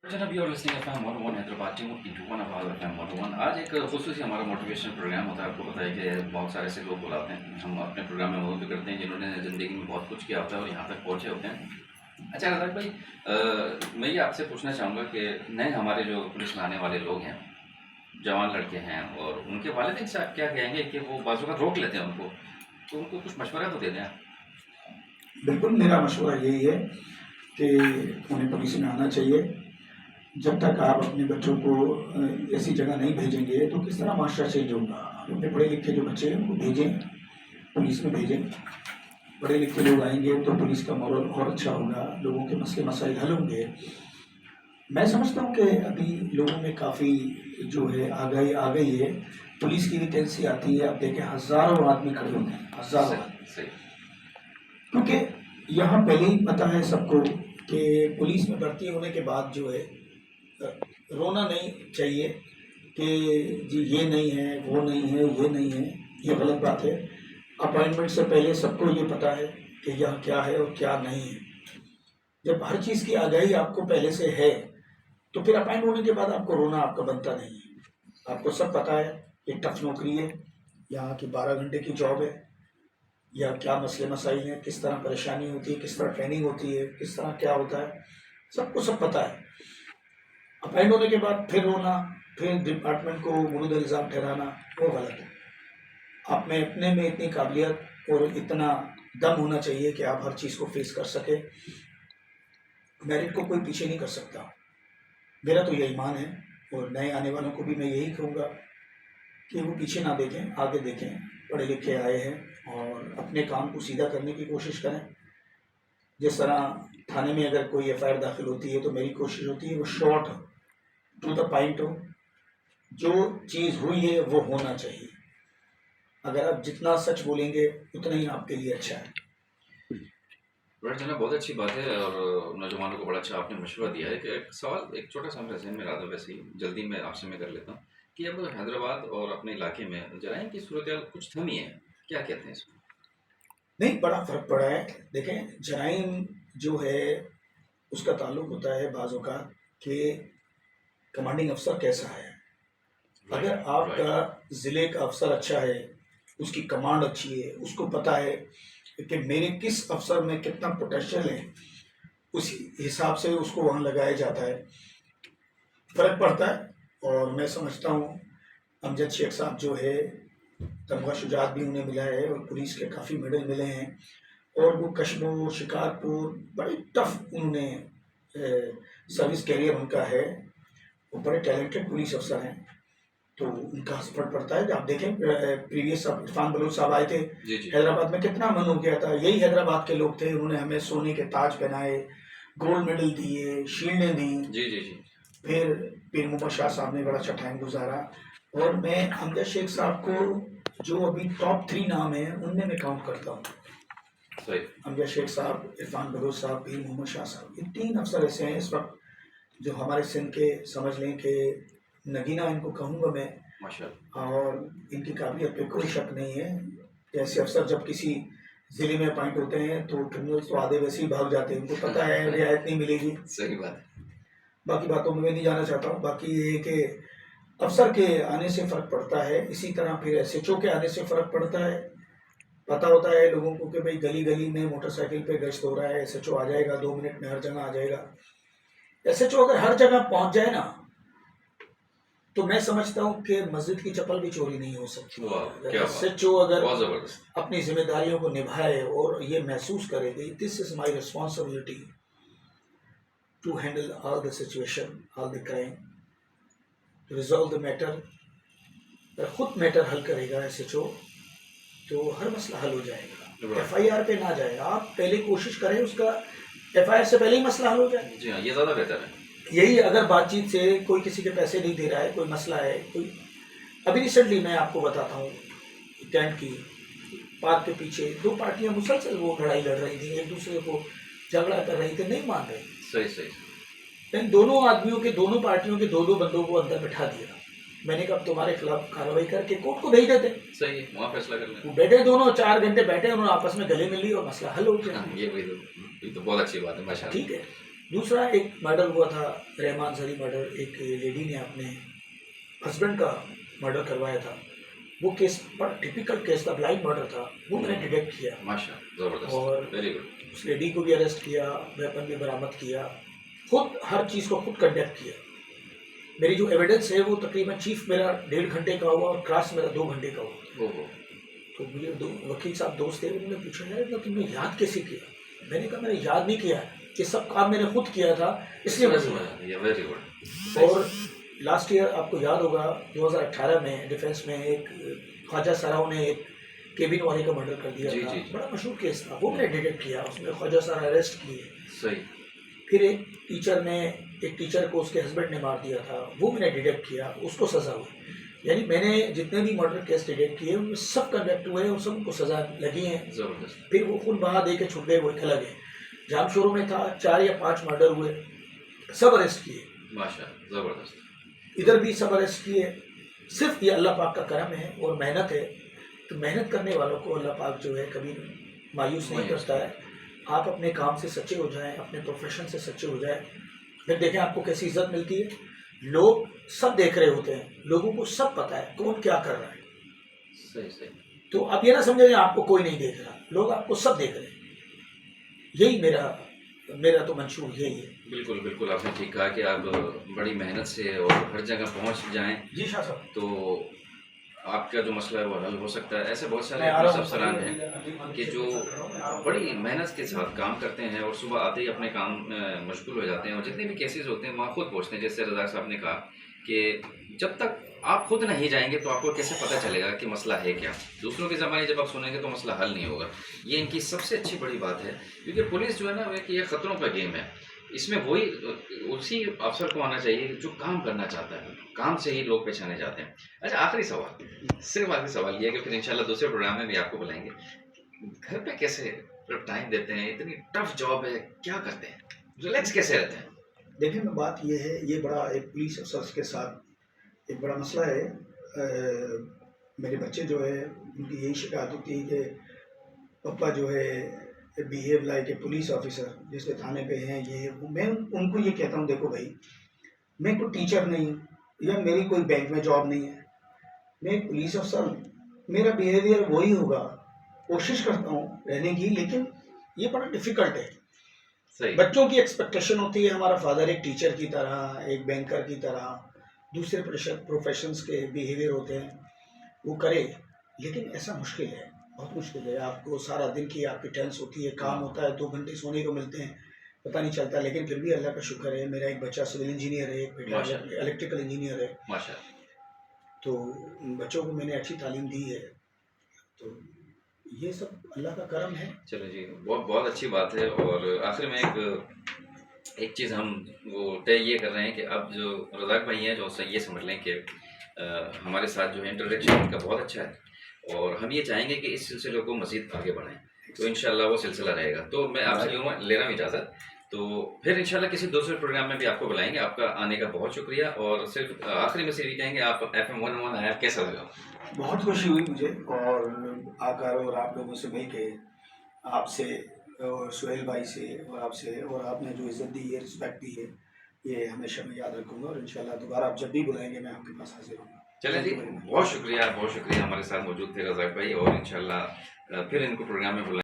जनाब you are listening FM 101 Hyderabad team into one of FM 101। आज एक खुसूसी हमारा मोटिवेशनल प्रोग्राम होता है। आपको पता है कि बहुत सारे ऐसे लोग बुलाते हैं, हम अपने प्रोग्राम में मदद करते हैं जिन्होंने ज़िंदगी में बहुत कुछ किया होता है और यहाँ तक पहुँचे होते हैं। अच्छा रज़ाक भाई, मैं ये आपसे पूछना चाहूँगा कि नए हमारे जो पुलिस में आने वाले लोग हैं, जवान लड़के हैं, और उनके वालिदैन साहब क्या कहेंगे कि वो बाज़ वक़्त रोक लेते हैं उनको, तो उनको कुछ मशवरा तो दे दें आप। बिल्कुल, मेरा मशवरा यही है कि उन्हें पुलिस में आना चाहिए। जब तक आप अपने बच्चों को ऐसी जगह नहीं भेजेंगे तो किस तरह माशरा चेंज होगा। आप अपने पढ़े लिखे जो बच्चे हैं उनको भेजें, पुलिस में भेजें। पढ़े लिखे लोग आएंगे तो पुलिस का मॉरल और अच्छा होगा, लोगों के मसले मसाइल हल होंगे। मैं समझता हूँ कि अभी लोगों में काफ़ी जो है आगाही आ गई है। पुलिस की वैकेंसी आती है, आप देखें हज़ारों आदमी खड़े होते हैं, हज़ारों आदमी। क्योंकि यहाँ पहले ही पता है सबको कि पुलिस में भर्ती होने के बाद जो है रोना नहीं चाहिए कि जी ये नहीं है, वो नहीं है, ये नहीं है, ये गलत बात है। अपॉइंटमेंट से पहले सबको ये पता है कि यह क्या है और क्या नहीं है। जब हर चीज़ की आगाही आपको पहले से है तो फिर अपॉइंट होने के बाद आपको रोना आपका बनता नहीं है। आपको सब पता है कि टफ नौकरी है, यहाँ की 12 घंटे की जॉब है, या क्या मसले मसाइल हैं, किस तरह परेशानी होती है, किस तरह ट्रेनिंग होती है, किस तरह क्या होता है, सबको सब पता है। अपॉइंट होने के बाद फिर रोना, फिर डिपार्टमेंट को मुरुद इल्ज़ाम ठहराना, वो गलत है। आप में अपने में इतनी काबिलियत और इतना दम होना चाहिए कि आप हर चीज़ को फेस कर सके। मेरिट को कोई पीछे नहीं कर सकता, मेरा तो यही ईमान है। और नए आने वालों को भी मैं यही कहूँगा कि वो पीछे ना देखें, आगे देखें। पढ़े लिखे आए हैं और अपने काम को सीधा करने की कोशिश करें। जिस तरह थाने में अगर कोई एफआईआर दाखिल होती है तो मेरी कोशिश होती है वो शॉर्ट टू द पॉइंट हो, जो चीज़ हुई है वो होना चाहिए। अगर आप जितना सच बोलेंगे उतना ही आपके लिए अच्छा है। राइट जनाब, बहुत अच्छी बात है और नौजवानों को बड़ा अच्छा आपने मशवरा दिया है। कि एक सवाल, एक छोटा सा मेरे जहन में रहा था, वैसे ही जल्दी में आपसे मैं कर लेता हूँ कि अब हैदराबाद और अपने इलाके में जराइम की सूरत कुछ थमी है, क्या कहते हैं इसमें? नहीं, बड़ा फर्क पड़ा है। देखें, जराइम जो है उसका ताल्लुक होता है बाज़ों का कि कमांडिंग अफसर कैसा है। अगर आपका ज़िले का अफसर अच्छा है, उसकी कमांड अच्छी है, उसको पता है कि मेरे किस अफसर में कितना पोटेंशियल है, उसी हिसाब से उसको वहाँ लगाया जाता है, फ़र्क पड़ता है। और मैं समझता हूँ अमजद शेख साहब जो है, तमगा शुजात भी उन्हें मिला है और पुलिस के काफ़ी मेडल मिले हैं। और वो कश्मीर, शिकारपुर, बड़े टफ उन्होंने सर्विस कैरियर उनका है। वो बड़े टैलेंटेड पुलिस अफसर हैं, तो उनका फर्क पड़ता है। आप देखें प्रीवियस इरफान बलोच साहब आए थे हैदराबाद में, कितना मन हो गया था। यही हैदराबाद के लोग थे, उन्होंने हमें सोने के ताज पहनाए, गोल्ड मेडल दिए, शील्डें दी। जी जी जी। फिर पीर मोहम्मद शाह साहब ने बड़ा अच्छा टाइम गुजारा। और मैं अमजद शेख साहब को जो अभी टॉप 3 नाम है उनमें मैं काउंट करता हूँ। अमजद शेख साहब, इरफान बलोच साहब, पीर मोहम्मद शाह साहब, ये 3 अफसर ऐसे हैं इस वक्त जो हमारे सिंध के, समझ लें कि नगीना इनको कहूँगा मैं, माशाअल्लाह। और इनकी काबिलियत पे कोई शक नहीं है। ऐसे अफसर जब किसी ज़िले में अपॉइंट होते हैं तो क्रिमिनल्स तो आधे वैसे ही भाग जाते हैं, उनको पता है रियायत नहीं मिलेगी। सही बात है। बाकी बातों में मैं नहीं जाना चाहता हूँ। बाकी ये है कि अफसर के आने से फ़र्क पड़ता है, इसी तरह फिर एसएचओ के आने से फ़र्क पड़ता है। पता होता है लोगों को कि भाई गली गली में मोटरसाइकिल पे गश्त हो रहा है, एसएचओ आ जाएगा 2 मिनट में, हर जगह आ जाएगा। एसएचओ अगर हर जगह पहुंच जाए ना, तो मैं समझता हूँ कि मस्जिद की चप्पल भी चोरी नहीं हो सकती। एसएचओ अगर अपनी जिम्मेदारियों को निभाए और ये महसूस करे कि this is my responsibility to handle all the situation, all the crime, to resolve the matter, खुद मैटर हल करेगा एसएचओ, तो हर मसला हल हो जाएगा। एफआईआर पे ना जाए, आप पहले कोशिश करें उसका एफआईआर से पहले ही मसला हल हो जाए। जी हाँ, ये ज़्यादा बेहतर है। यही अगर बातचीत से कोई किसी के पैसे नहीं दे रहा है, कोई मसला है, कोई अभी रिसेंटली मैं आपको बताता हूँ, कैंट की पार्क के पीछे 2 पार्टियां मुसलसल वो लड़ाई लड़ रही थी, एक दूसरे को झगड़ा कर रही थी, नहीं मान रहे। सही सही। लेकिन दोनों आदमियों के, दोनों पार्टियों के 2-2 बंदों को अंदर बिठा दिया। मैंने कहा तुम्हारे खिलाफ कार्रवाई करके कोर्ट को भेज देते। सही है, वहाँ फैसला कर लें। वो बैठे दोनों 4 घंटे बैठे, उन्होंने आपस में गले मिल ली और मसला हल हो गया। ये तो बहुत अच्छी बात है, माशाल्लाह। ठीक है, दूसरा एक मर्डर हुआ था, रहमान जरी मर्डर, एक लेडी ने अपने हस्बैंड का मर्डर करवाया था। वो केस बड़ा टिपिकल केस था, ब्लाइंड मर्डर था, वो मैंने डिटेक्ट किया माशा जबरदस्त, और वेरी गुड। उस लेडी को भी अरेस्ट किया, वेपन भी बरामद किया, खुद हर चीज़ को खुद कंडक्ट किया। मेरी जो एविडेंस है वो तकरीबन चीफ मेरा 1.5 घंटे का हुआ और क्लास मेरा 2 घंटे का हुआ। ओहो, तो मुझे दो वकील साहब दोस्त थे, उन्होंने पूछा यार तो तुमने याद कैसे किया? मैंने कहा मैंने याद नहीं किया, ये सब काम मैंने खुद किया था, इसलिए मुझे याद है। ये वेरी गुड। और लास्ट ईयर आपको याद होगा 2018 में डिफेंस में एक ख्वाजा सराव ने एक केबिन वाले का मर्डर कर दिया जी, था, जी, जी। बड़ा मशहूर केस था, वो मैंने डिटेक्ट किया, उसमें ख्वाजा सराव अरेस्ट किए। सही, फिर एक टीचर को उसके हस्बैंड ने मार दिया था, वो मैंने डिटेक्ट किया, उसको सज़ा हुई। यानी मैंने जितने भी मर्डर केस डिटेक्ट किए उनमें सब कन्वेक्ट हुए और सबको सज़ा लगी है। जबरदस्त। फिर वो खून बहा दे के छुट गए, वो एक अलग है। जामशोरों में था 4 या 5 मर्डर हुए, सब अरेस्ट किए, माशा जबरदस्त। इधर भी सब अरेस्ट किए। सिर्फ ये अल्लाह पाक का करम है और मेहनत है, तो मेहनत करने वालों को अल्लाह पाक जो है कभी मायूस नहीं करता है। आप अपने काम से सच्चे हो जाएं, अपने प्रोफेशन से सच्चे हो जाएं, फिर देखें आपको कैसी इज्जत मिलती है। लोग सब देख रहे होते हैं, लोगों को सब पता है कौन क्या कर रहा है। सही सही। तो आप ये ना समझें आपको कोई नहीं देख रहा, लोग आपको सब देख रहे हैं। यही मेरा तो मंशूर यही है। बिल्कुल बिल्कुल, आपने ठीक कहा कि आप बड़ी मेहनत से और हर जगह पहुंच जाएं जी शाह साहब, तो आपका जो मसला है वो हल हो सकता है। ऐसे बहुत सारे मैं आ रहा पुलिस हूँ अफसरान हैं कि जो बड़ी मेहनत के साथ काम करते हैं और सुबह आते ही अपने काम में मशगूल हो जाते हैं और जितने भी केसेस होते हैं वहाँ खुद पहुँचते हैं। जैसे रज़ाक साहब ने कहा कि जब तक आप खुद नहीं जाएंगे तो आपको कैसे पता चलेगा कि मसला है क्या। दूसरों की ज़बानी जब आप सुनेंगे तो मसला हल नहीं होगा। ये इनकी सबसे अच्छी बड़ी बात है, क्योंकि पुलिस जो है ना कि ये ख़तरों का गेम है। इसमें वही उसी अफसर को आना चाहिए जो काम करना चाहता है, काम से ही लोग पहचाने जाते हैं। अच्छा, आखिरी सवाल, सिर्फ आखिरी सवाल ये है कि फिर इंशाल्लाह दूसरे प्रोग्राम में भी आपको बुलाएंगे। घर पे कैसे टाइम देते हैं? इतनी टफ जॉब है, क्या करते हैं? रिलैक्स कैसे रहते हैं? देखिए मैं बात ये है, ये बड़ा एक पुलिस अफसर के साथ एक बड़ा मसला है। मेरे बच्चे जो है उनकी यही शिकायत होती है कि पापा जो है behave like a police officer, जैसे थाने पे हैं ये वो। मैं उनको ये कहता हूँ देखो भाई, मैं कोई टीचर नहीं हूँ या मेरी कोई बैंक में जॉब नहीं है, मैं एक पुलिस अफसर हूँ। मेरा बिहेवियर वही होगा, कोशिश करता हूँ रहने की, लेकिन ये बड़ा डिफ़िकल्ट है। सही, बच्चों की एक्सपेक्टेशन होती है हमारा फादर एक टीचर की तरह, एक बैंकर की तरह, दूसरे प्रोफेशंस के बिहेवियर होते हैं वो करे, लेकिन ऐसा मुश्किल है, बहुत मुश्किल है। आपको सारा दिन की आपकी टेंस होती है, काम होता है, 2 घंटे सोने को मिलते हैं, पता नहीं चलता। लेकिन फिर भी अल्लाह का शुक्र है, मेरा एक बच्चा सिविल इंजीनियर है, एक बेटा माशाअल्लाह। इलेक्ट्रिकल इंजीनियर है, माशाअल्लाह। तो बच्चों को मैंने अच्छी तालीम दी है। तो ये सब अल्लाह का करम है। चलो जी, बहुत बहुत अच्छी बात है। और आखिर में एक चीज़ हम वो तय ये कर रहे हैं कि अब जो रज़ाक भाई हैं जो ये समझ लें कि हमारे साथ जो है इंटरेक्शन इनका बहुत अच्छा है और हम ये चाहेंगे कि इस सिलसिले को मज़ीद आगे बढ़ाएं, तो इंशाल्लाह वो सिलसिला रहेगा। तो मैं आपसे ले रहा हूँ इजाज़त, तो फिर इंशाल्लाह किसी दूसरे प्रोग्राम में भी आपको बुलाएंगे। आपका आने का बहुत शुक्रिया। और सिर्फ आखिरी में सिर्फ ये कहेंगे आप FM 101 आया, कैसा लगा? बहुत खुशी हुई मुझे और आकर और आप लोगों से मिल के, आपसे और सुहेल भाई से और आपसे, और आपने जो इज़्ज़त दी है, रिस्पेक्ट दी है, ये हमेशा मैं याद रखूँगा और इंशाल्लाह दोबारा आप जब भी बुलाएंगे मैं आपके पास हाजिर हूँगा। चलें जी, बहुत शुक्रिया हमारे साथ मौजूद थे रज़ाक भाई और इंशाल्लाह फिर इनको प्रोग्राम में बुलाएंगे।